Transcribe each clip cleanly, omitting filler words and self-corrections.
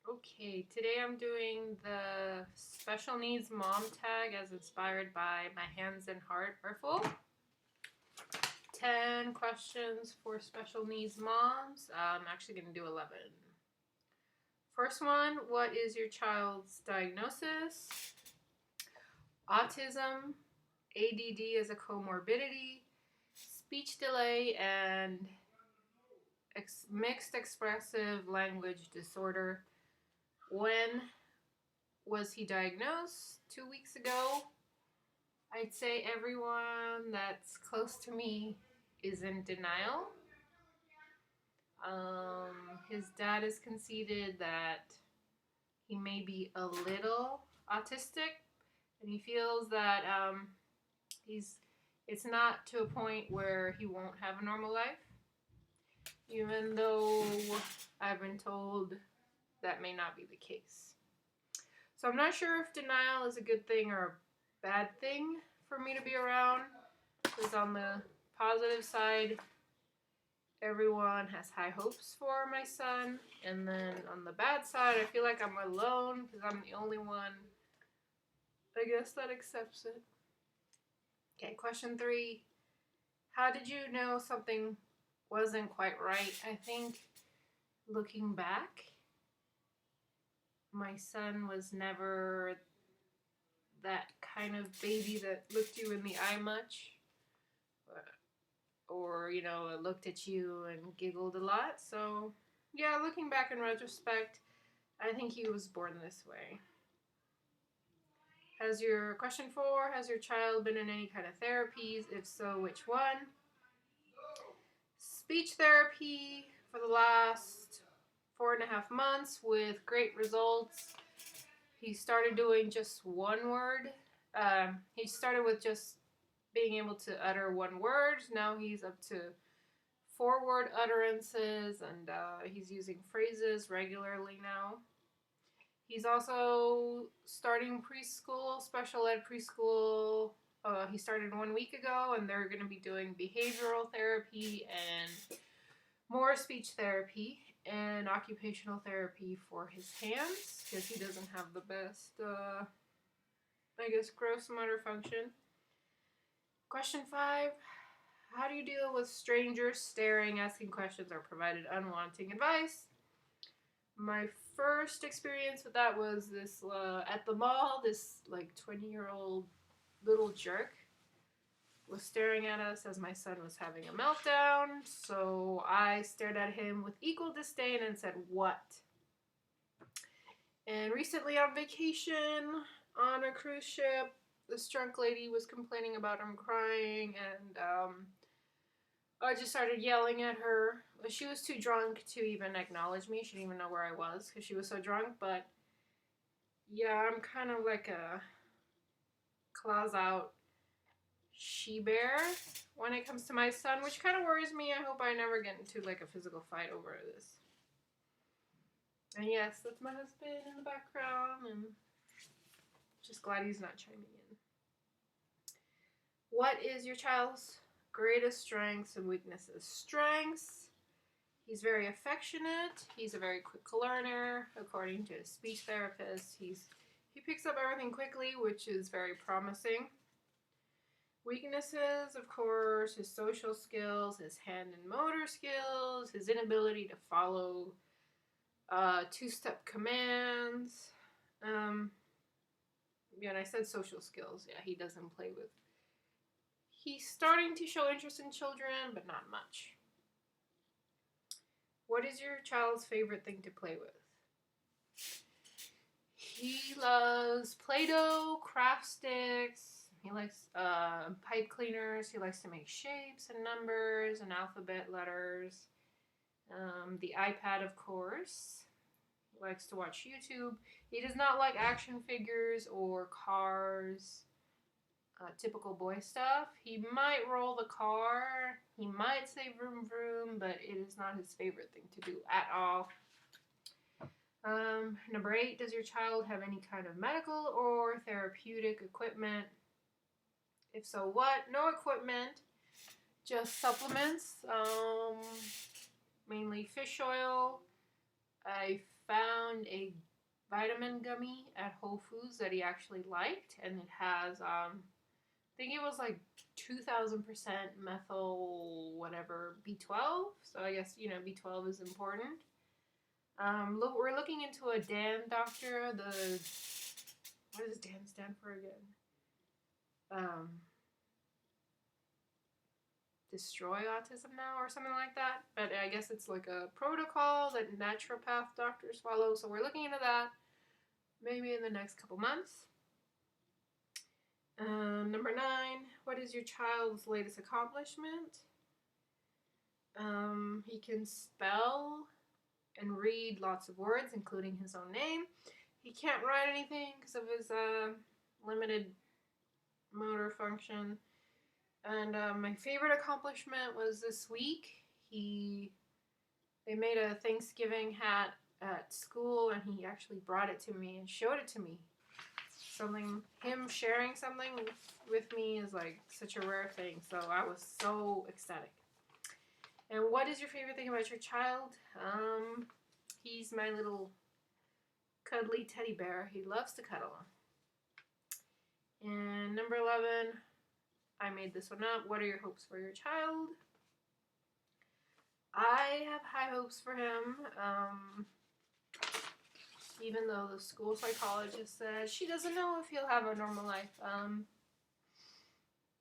Okay, today I'm doing the special needs mom tag as inspired by My Hands and Heart Are Full. 10 questions for special needs moms. I'm actually going to do 11. First one, what is your child's diagnosis? Autism, ADD is a comorbidity, speech delay, and mixed expressive language disorder. When was he diagnosed? 2 weeks ago. I'd say everyone that's close to me is in denial. His dad has conceded that he may be a little autistic, and he feels that it's not to a point where he won't have a normal life, even though I've been told that may not be the case. So I'm not sure if denial is a good thing or a bad thing for me to be around, because on the positive side, everyone has high hopes for my son, and then on the bad side, I feel like I'm alone because I'm the only one, I guess, that accepts it. Okay, question 3. How did you know something wasn't quite right? I think looking back, my son was never that kind of baby that looked you in the eye much, or looked at you and giggled a lot. So yeah, looking back in retrospect, I think he was born this way. Question 4, has your child been in any kind of therapies? If so, which one? Speech therapy for the last 4.5 months with great results. He started doing just one word. He started with just being able to utter one word. Now he's up to 4-word utterances, and he's using phrases regularly now. He's also starting preschool, special ed preschool. He started 1 week ago, and they're going to be doing behavioral therapy and more speech therapy and occupational therapy for his hands, because he doesn't have the best, gross motor function. Question 5. How do you deal with strangers staring, asking questions, or provided unwanted advice? My first experience with that was this at the mall. This 20-year-old little jerk was staring at us as my son was having a meltdown. So I stared at him with equal disdain and said, "What?" And recently on vacation on a cruise ship, this drunk lady was complaining about him crying, and I just started yelling at her. She was too drunk to even acknowledge me. She didn't even know where I was because she was so drunk. But yeah, I'm kind of like a claws out she-bear when it comes to my son, which kind of worries me. I hope I never get into a physical fight over this. And yes, that's my husband in the background, and just glad he's not chiming in. What is your child's greatest strengths and weaknesses? Strengths: he's very affectionate. He's a very quick learner, according to a speech therapist. He picks up everything quickly, which is very promising. Weaknesses, of course, his social skills, his hand and motor skills, his inability to follow 2-step commands. And I said social skills. Yeah, he doesn't play with. He's starting to show interest in children, but not much. What is your child's favorite thing to play with? He loves Play-Doh, craft sticks. He likes pipe cleaners. He likes to make shapes and numbers and alphabet letters. The iPad, of course. He likes to watch YouTube. He does not like action figures or cars. Typical boy stuff. He might roll the car. He might say vroom vroom, but it is not his favorite thing to do at all. Number 8, does your child have any kind of medical or therapeutic equipment? If so, what? No equipment, just supplements, mainly fish oil. I found found a vitamin gummy at Whole Foods that he actually liked, and it has I think it was like 2,000% methyl whatever B12. So I guess B12 is important. Look, we're looking into a Dan doctor. What does Dan stand for again? Destroy autism now or something like that. But I guess it's like a protocol that naturopath doctors follow. So we're looking into that maybe in the next couple months. Number 9, what is your child's latest accomplishment? He can spell and read lots of words, including his own name. He can't write anything because of his limited motor function. And my favorite accomplishment was this week. They made a Thanksgiving hat at school, and he actually brought it to me and showed it to me. Him sharing something with me is like such a rare thing. So I was so ecstatic. And what is your favorite thing about your child? He's my little cuddly teddy bear. He loves to cuddle. And number 11, I made this one up. What are your hopes for your child? I have high hopes for him. Even though the school psychologist says she doesn't know if he'll have a normal life.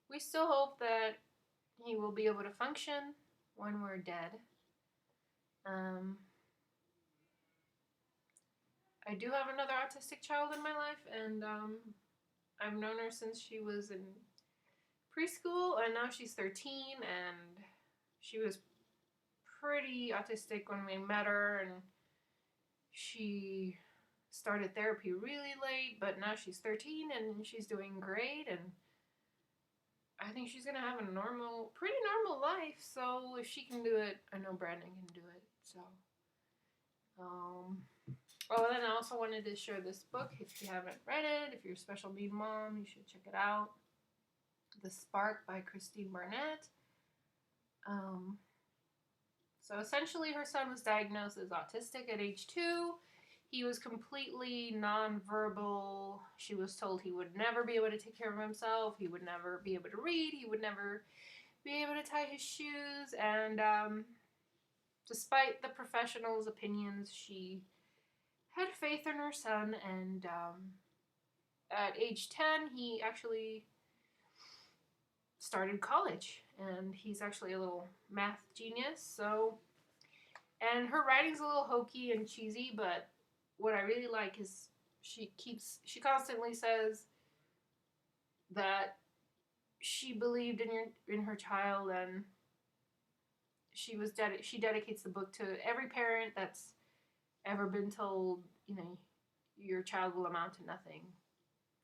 We still hope that he will be able to function when we're dead. I do have another autistic child in my life, and I've known her since she was in preschool, and now she's 13, and she was pretty autistic when we met her, and she started therapy really late, but now she's 13 and she's doing great, and I think she's gonna have a pretty normal life. So if she can do it, I know Brandon can do it. So, oh, and then I also wanted to share this book. If you haven't read it, if you're a special need mom, you should check it out. The Spark by Jasmine Briana. So essentially, her son was diagnosed as autistic at age 2. He was completely nonverbal. She was told he would never be able to take care of himself. He would never be able to read. He would never be able to tie his shoes. And despite the professionals' opinions, she had faith in her son. And at age 10, he actually started college. And he's actually a little math genius. So, and her writing's a little hokey and cheesy, but what I really like is she constantly says that she believed in her child, and she dedicates the book to every parent that's ever been told, your child will amount to nothing.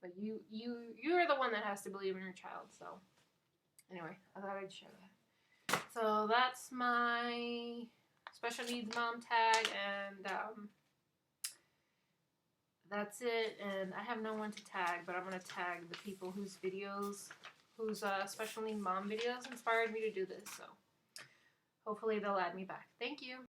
But you're the one that has to believe in your child. So anyway, I thought I'd share that. So that's my special needs mom tag, and that's it. And I have no one to tag, but I'm going to tag the people whose special need mom videos inspired me to do this. So hopefully they'll add me back. Thank you.